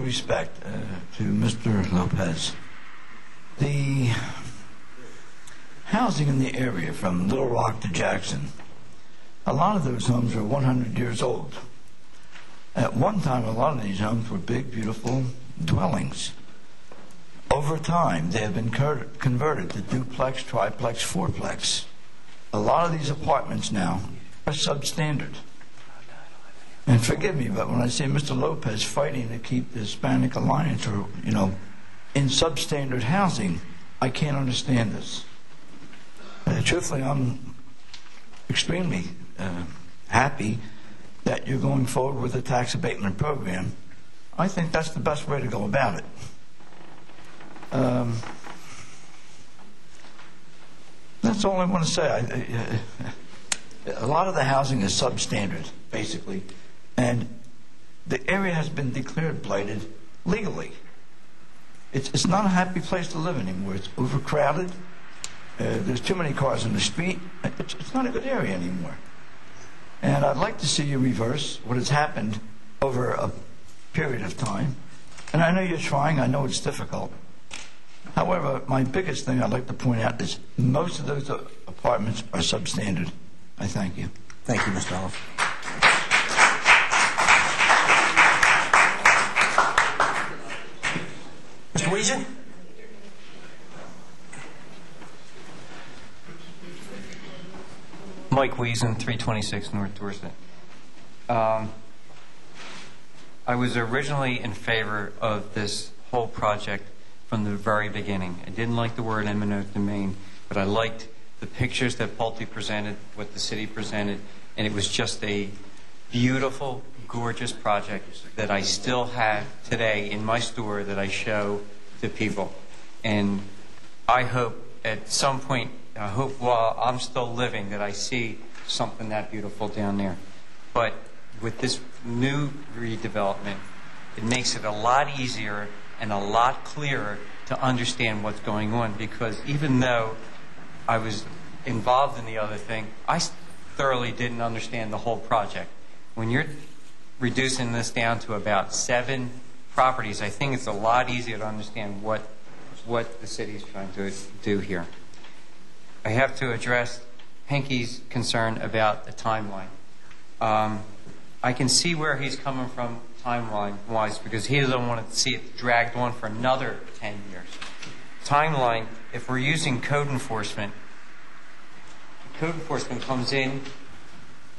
respect to Mr. Lopez, the housing in the area from Little Rock to Jackson, a lot of those homes are 100 years old. At one time, a lot of these homes were big, beautiful dwellings. Over time, they have been converted to duplex, triplex, fourplex. A lot of these apartments now are substandard. And forgive me, but when I say Mr. Lopez fighting to keep the Hispanic Alliance or, in substandard housing, I can't understand this. Truthfully, I'm extremely happy that you're going forward with the tax abatement program. I think that's the best way to go about it. That's all I want to say. A lot of the housing is substandard, basically, and the area has been declared blighted legally. It's not a happy place to live anymore. It's overcrowded. There's too many cars in the street. It's not a good area anymore. And I'd like to see you reverse what has happened over a period of time. And I know you're trying. I know it's difficult. However, my biggest thing I'd like to point out is most of those apartments are substandard. I thank you. Thank you, Mr. Olive. Mr. Wiesen? Mike Wiesen, 326 North Dorset. I was originally in favor of this whole project from the very beginning. I didn't like the word eminent domain, but I liked the pictures that Pulte presented, what the city presented, and it was just a beautiful, gorgeous project that I still have today in my store that I show to people. And I hope at some point, I hope while I'm still living, that I see something that beautiful down there. But with this new redevelopment, it makes it a lot easier and a lot clearer to understand what's going on, because even though I was involved in the other thing, I thoroughly didn't understand the whole project. When you're reducing this down to about 7 properties, I think it's a lot easier to understand what the city is trying to do here. I have to address Pinky's concern about the timeline. I can see where he's coming from timeline-wise, because he doesn't want to see it dragged on for another 10 years. Timeline, if we're using code enforcement comes in,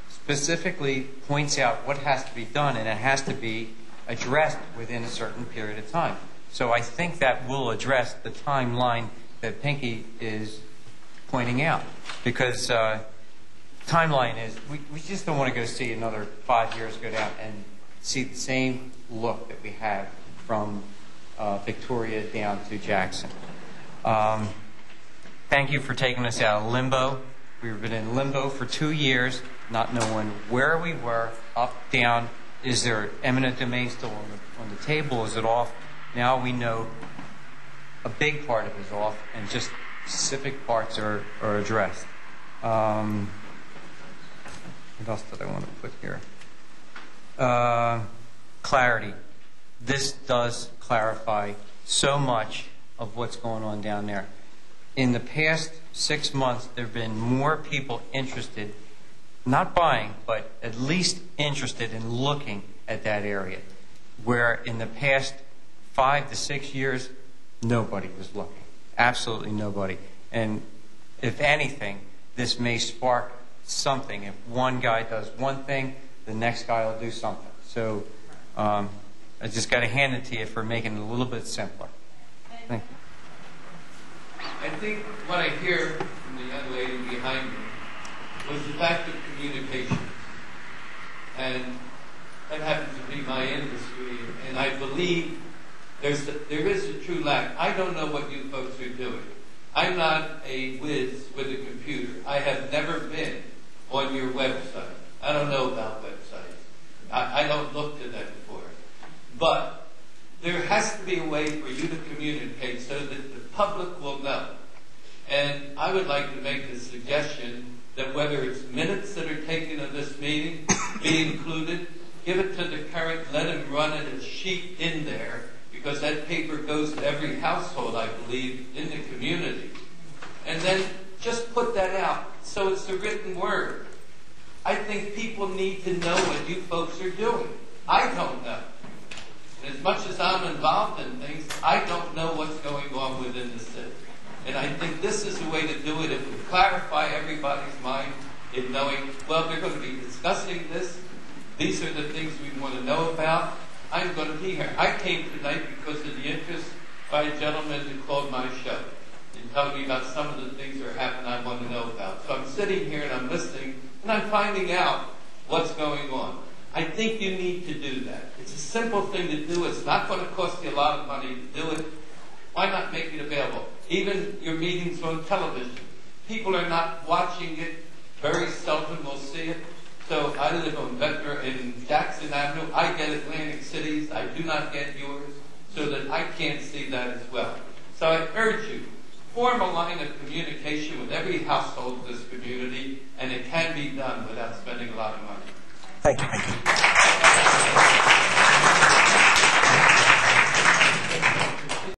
specifically points out what has to be done, and it has to be addressed within a certain period of time. So I think that will address the timeline that Pinky is pointing out, because timeline is, we just don't want to go see another 5 years go down and see the same look that we have from Victoria down to Jackson. Thank you for taking us out of limbo. We've been in limbo for 2 years, not knowing where we were, up, down. Is there eminent domain still on the table? Is it off? Now we know a big part of it is off, and just specific parts are addressed. What else did I want to put here? Clarity. This does clarify so much of what's going on down there. In the past 6 months, there have been more people interested, not buying, but at least interested in looking at that area, where in the past 5 to 6 years, nobody was looking. Absolutely nobody. And if anything, this may spark something. If one guy does one thing, the next guy will do something. So I just got to hand it to you for making it a little bit simpler. Thank you. I think what I hear from the young lady behind me was the fact of communication. And that happens to be my industry, and I believe there is a true lack. I don't know what you folks are doing. I'm not a whiz with a computer. I have never been on your website. I don't know about websites. I don't look to that before. But there has to be a way for you to communicate so that the public will know. And I would like to make the suggestion that whether it's minutes that are taken of this meeting be included, give it to the current, let him run it as sheet in there, because that paper goes to every household, I believe, in the community. And then just put that out so it's the written word. I think people need to know what you folks are doing. I don't know. And as much as I'm involved in things, I don't know what's going on within the city. And I think this is the way to do it. If we clarify everybody's mind in knowing, well, they're going to be discussing this. These are the things we want to know about. I'm going to be here. I came tonight because of the interest by a gentleman who called my show and telling me about some of the things that are happening I want to know about. So I'm sitting here and I'm listening and I'm finding out what's going on. I think you need to do that. It's a simple thing to do. It's not going to cost you a lot of money to do it. Why not make it available? Even your meetings on television. People are not watching it. Very seldom will see it. So I live on Vector in Jackson Avenue. I get Atlantic City's. I do not get yours, so that I can't see that as well. So I urge you, form a line of communication with every household in this community, and it can be done without spending a lot of money. Thank you.